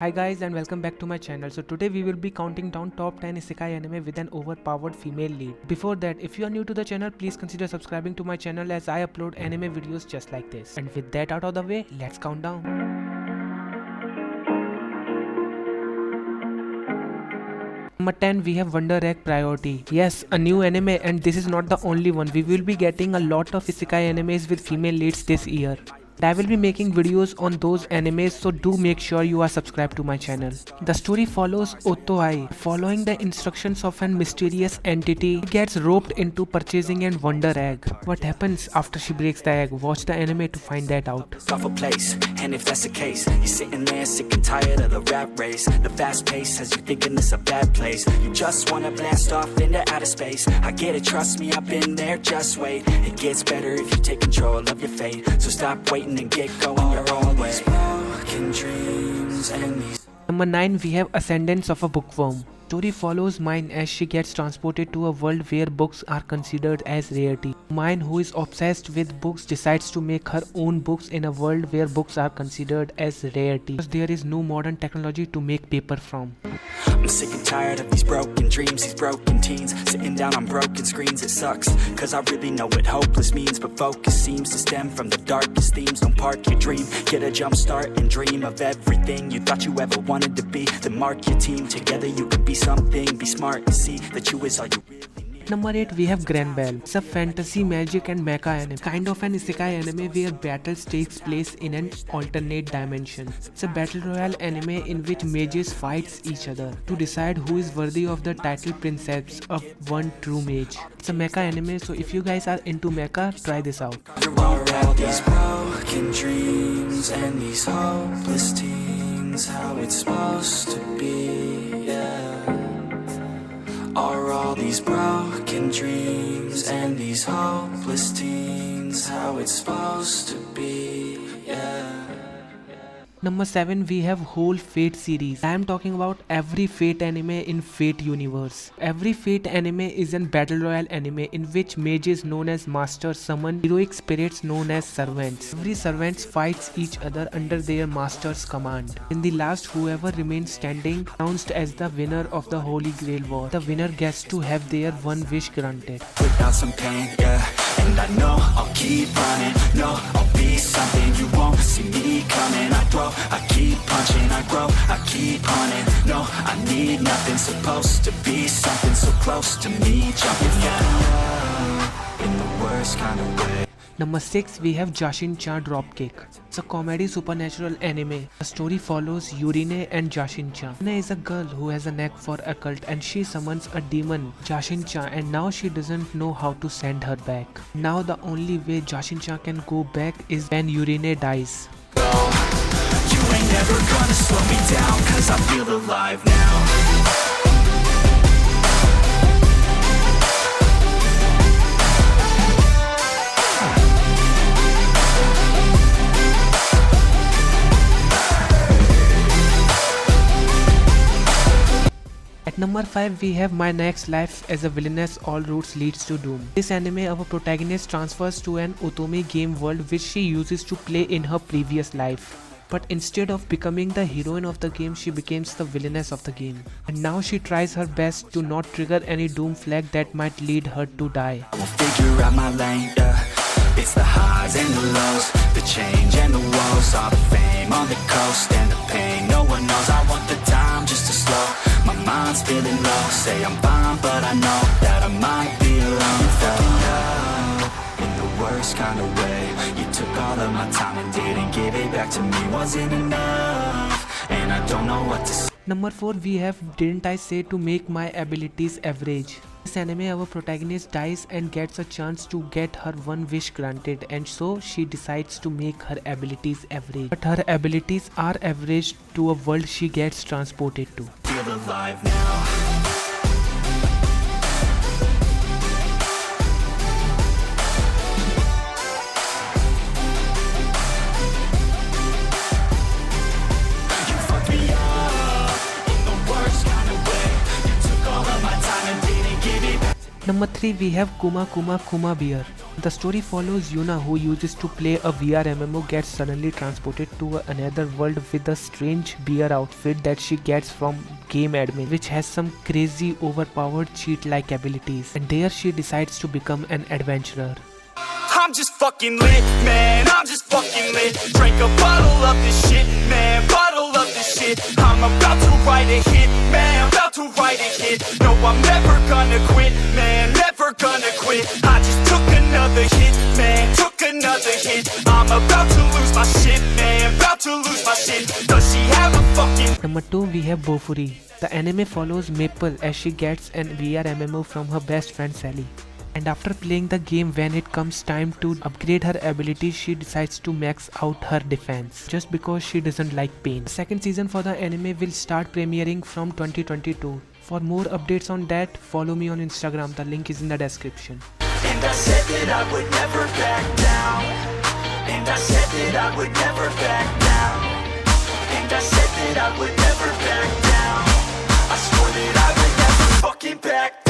Hi guys and welcome back to my channel. So today we will be counting down top 10 isekai anime with an overpowered female lead. Before that, if you are new to the channel, please consider subscribing to my channel as I upload anime videos just like this. And with that out of the way, let's count down. Number 10 we have Wonder Egg Priority. Yes, a new anime, and this is not the only one. We will be getting a lot of isekai animes with female leads this year. I will be making videos on those animes, so do make sure you are subscribed to my channel. The story follows Otoai. Following the instructions of an mysterious entity, he gets roped into purchasing a Wonder Egg. What happens after she breaks the egg? Watch the anime to find that out. Awful place, and if that's the case, you're sitting there sick and tired of the rat race. The fast pace has you thinking this a bad place. You just wanna blast off into outer space. I get it, trust me, I've been there, just wait. It gets better if you take control of your fate. So stop waiting and get going your own way. Broken dreams and these. Number 9 we have Ascendance of a Bookworm. Story follows Mine as she gets transported to a world where books are considered as rarity. Mine, who is obsessed with books, decides to make her own books in a world where books are considered as rarity because there is no modern technology to make paper from. I'm sick and tired of these broken dreams, these broken teens, sitting down on broken screens. It sucks, cause I really know what hopeless means, but focus seems to stem from the darkest themes. Don't park your dream, get a jump start and dream of everything you thought you ever wanted to be. Then mark your team, together you can be something. Be smart and see that you is all you really need. Number 8 we have Granbell. It's a fantasy, magic and mecha anime, kind of an isekai anime where battles takes place in an alternate dimension. It's a battle royale anime in which mages fights each other to decide who is worthy of the title princess of one true mage. It's a mecha anime, so if you guys are into mecha, try this out. All these broken dreams and these hopeless teens, how it's supposed to be, yeah. Are all these broken dreams and these hopeless teens how it's supposed to be, yeah. Number 7 we have whole Fate series. I am talking about every Fate anime in Fate universe. Every Fate anime is an battle royale anime in which mages known as masters summon heroic spirits known as servants. Every servants fights each other under their master's command. In the last, whoever remains standing announced as the winner of the Holy Grail War. The winner gets to have their one wish granted. Without some pain, yeah. And I know I'll keep running. No, I'll be something you won't see me coming. I grow, I keep punching, I grow, I keep hunting. No, I need nothing, supposed to be something so close to me. Jumping out in the worst kind of way. Number 6 we have Jashin-chan Dropkick. It's a comedy supernatural anime. The story follows Yurine and Jashin-chan. Yurine is a girl who has a knack for occult and she summons a demon, Jashin-chan, and now she doesn't know how to send her back. Now the only way Jashin-chan can go back is when Yurine dies. You ain't never gonna slow me down, cause I feel alive now. At number 5 we have My Next Life as a Villainess All Routes Leads to Doom. This anime, our protagonist transfers to an Otome game world which she uses to play in her previous life. But instead of becoming the heroine of the game, she becomes the villainess of the game. And now she tries her best to not trigger any doom flag that might lead her to die. I will figure out my lane, yeah. It's the highs and the lows, the change and the woes, all the fame on the coast and the pain no one knows. I want the time just to slow, my mind's feeling low. Say I'm fine but I know that I might be alone. Fell in the worst kind of way. You took all of my time and didn't give it back to me. Wasn't enough, and I don't know what to say. Number 4 we have Didn't I Say to Make My Abilities Average. This anime, our protagonist dies and gets a chance to get her one wish granted, and so she decides to make her abilities average. But her abilities are average to a world she gets transported to. Feel alive now. Number 3 we have Kuma Kuma Kuma Bear. The story follows Yuna, who uses to play a VR MMO, gets suddenly transported to another world with a strange beer outfit that she gets from game admin, which has some crazy overpowered cheat-like abilities, and there she decides to become an adventurer. I'm just fucking lit, man, I'm just fucking lit. Drink a bottle of this shit, man, bottle of this shit. I'm about to write a hit, man, about to write a hit. No, I'm never gonna quit, man, never gonna quit. I just took another hit, man, took another hit. I'm about to lose my shit, man, about to lose my shit. Does she have a fucking... Number 2, we have Bofuri. The anime follows Maple as she gets an VR MMO from her best friend Sally. And after playing the game, when it comes time to upgrade her abilities, she decides to max out her defense just because she doesn't like pain. The second season for the anime will start premiering from 2022. For more updates on that, follow me on Instagram. The link is in the description. And I said that I would never back down. And I said that I would never back down. And I said that I would never back down. I swore that I would never fucking back down.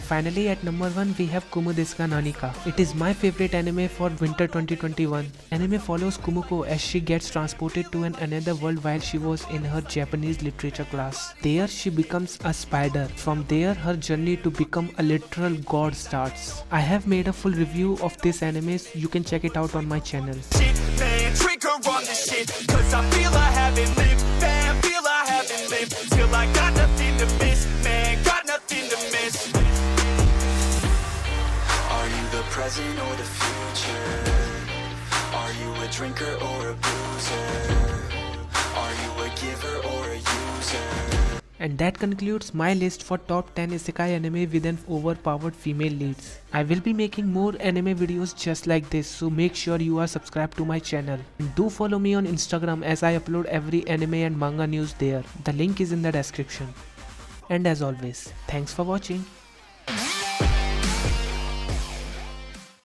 Finally, at number 1, we have Kumu Desu ga Nani ka. It is my favorite anime for winter 2021. Anime follows Kumuko as she gets transported to another world while she was in her Japanese literature class. There, she becomes a spider. From there, her journey to become a literal god starts. I have made a full review of this anime, so you can check it out on my channel. Shit, man, trigger on this shit, cause I feel I haven't lived, man, feel I haven't lived, till I got nothing to miss, man, got nothing to miss. Are you the present or the future? Are you a drinker or a boozer? Are you a giver or a user? And that concludes my list for top 10 isekai anime with an overpowered female leads. I will be making more anime videos just like this, so make sure you are subscribed to my channel. And do follow me on Instagram as I upload every anime and manga news there. The link is in the description. And as always, thanks for watching.